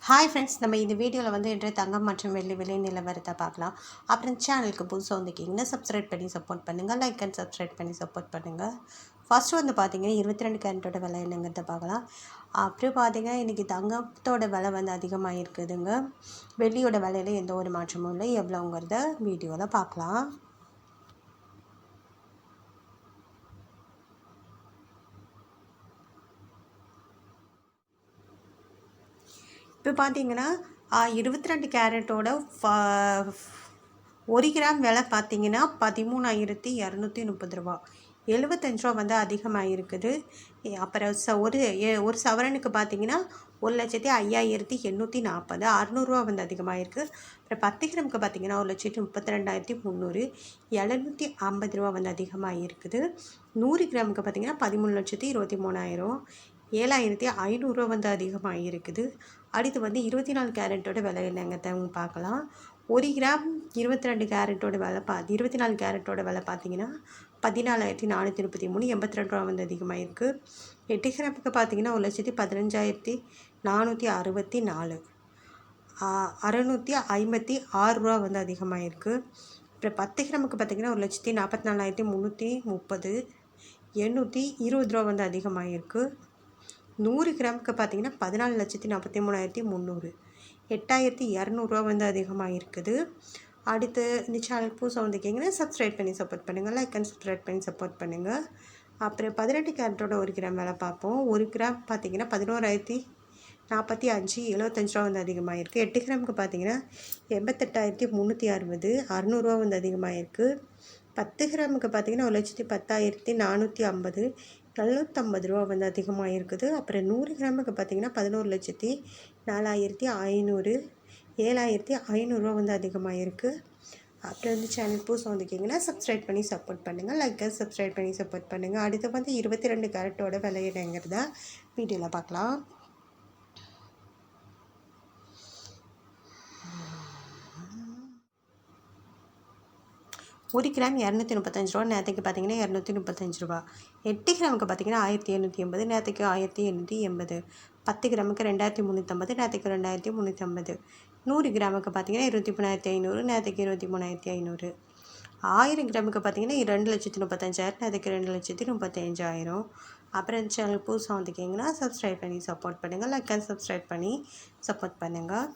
Hi friends, நம்ம இந்த வீடியோவில் வந்து இன்று தங்கம் மற்றும் வெள்ளி விலை நிலவரத்தை பார்க்கலாம். அப்புறம் சேனலுக்கு புதுசாக வந்துக்கிங்கன்னா சப்ஸ்கிரைப் பண்ணி சப்போர்ட் பண்ணுங்கள், லைக் அண்ட் சப்ஸ்கிரைப் பண்ணி சப்போர்ட் பண்ணுங்கள். ஃபஸ்ட்டு வந்து பார்த்திங்கன்னா 22 கேரட்டோட விலை என்னங்கிறத பார்க்கலாம். அப்புறம் பார்த்திங்கன்னா இன்றைக்கி தங்கத்தோட விலை வந்து அதிகமாக இருக்குதுங்க. வெள்ளியோட விலையில் எந்த ஒரு மாற்றமும் இல்லை. எவ்வளோங்கிறத வீடியோவில் பார்க்கலாம். இப்போ பார்த்தீங்கன்னா 22 கேரட்டோட 1 கிராம் விலை பார்த்தீங்கன்னா 13,230 ரூபா. 75 ரூபா வந்து அதிகமாக இருக்குது. அப்புறம் ஒரு சவரனுக்கு பார்த்தீங்கன்னா 1,05,840, 600 வந்து அதிகமாக இருக்குது. அப்புறம் 10 கிராமுக்கு பார்த்தீங்கன்னா 1,32,300, 750 ரூபா வந்து அதிகமாக இருக்குது. 100 கிராமுக்கு பார்த்தீங்கன்னா 13,23,000, 7,500 வந்து அதிகமாக இருக்குது. அடுத்து வந்து 24 கேரட்டோட விலை என்னங்கிறத பார்க்கலாம். 1 கிராம் 22 கேரட்டோட விலை 24 கேரட்டோட விலை பார்த்தீங்கன்னா 14,433, 82 ரூபா வந்து அதிகமாக இருக்குது. 8 கிராமுக்கு பார்த்தீங்கன்னா 1,15,464, 656 ரூபா வந்து அதிகமாக இருக்குது. அப்புறம் 10 கிராமுக்கு பார்த்தீங்கன்னா 1,44,330, 820 ரூபா வந்து அதிகமாக இருக்குது. 100 கிராமுக்கு பார்த்தீங்கன்னா 14,43,300, 8,200 வந்து அதிகமாக இருக்குது. அடுத்து இந்த சேனல் புதுசாக வந்துக்கிங்கன்னா சப்ஸ்கிரைப் பண்ணி சப்போர்ட் பண்ணுங்கள், லைக் அண்ட் சப்ஸ்கிரைப் பண்ணி சப்போர்ட் பண்ணுங்கள். அப்புறம் 18 கேரட்டோட 1 கிராம் விலை பார்ப்போம். 1 கிராம் பார்த்தீங்கன்னா 11,045, 75 ரூபா வந்து அதிகமாக இருக்குது. 8 கிராமுக்கு பார்த்தீங்கன்னா 88,360, 600 வந்து அதிகமாக இருக்குது. 10 கிராமுக்கு பார்த்தீங்கன்னா 1,10,450, 750 ரூபா வந்து அதிகமாக இருக்குது. அப்புறம் 100 கிராமுக்கு பார்த்தீங்கன்னா 11,04,500, 7,500 வந்து அதிகமாக இருக்குது. அப்புறம் வந்து சேனல் புதுசாக வந்துக்கிங்கன்னா சப்ஸ்கிரைப் பண்ணி சப்போர்ட் பண்ணுங்கள், லைக் சப்ஸ்கிரைப் பண்ணி சப்போர்ட் பண்ணுங்கள். அடுத்து வந்து 22 கேரட்டோட விலை என்னங்கிறத வீடியோவில் பார்க்கலாம். ஒரு கிராம் 235 ரூபா, நேற்றுக்கு பார்த்தீங்கன்னா 235 ரூபா. 8 கிராமுக்கு பார்த்தீங்கன்னா 1,880, நேற்றுக்கு 1,880. 10 கிராமுக்கு 2,350, நேற்றுக்கு 2,350. 100 கிராமுக்கு பார்த்தீங்கன்னா 23,500, நேற்றுக்கு 23,500. 1000 கிராமுக்கு பார்த்தீங்கன்னா 2,35,000, நேற்றுக்கு 2,35,000. அப்புறம் சேனல் புதுசாக வந்துக்கிங்கன்னா சப்ஸ்கிரைப் பண்ணி சப்போர்ட் பண்ணுங்கள், லைக் அண்ட் சப்ஸ்கிரைப் பண்ணி சப்போர்ட் பண்ணுங்கள்.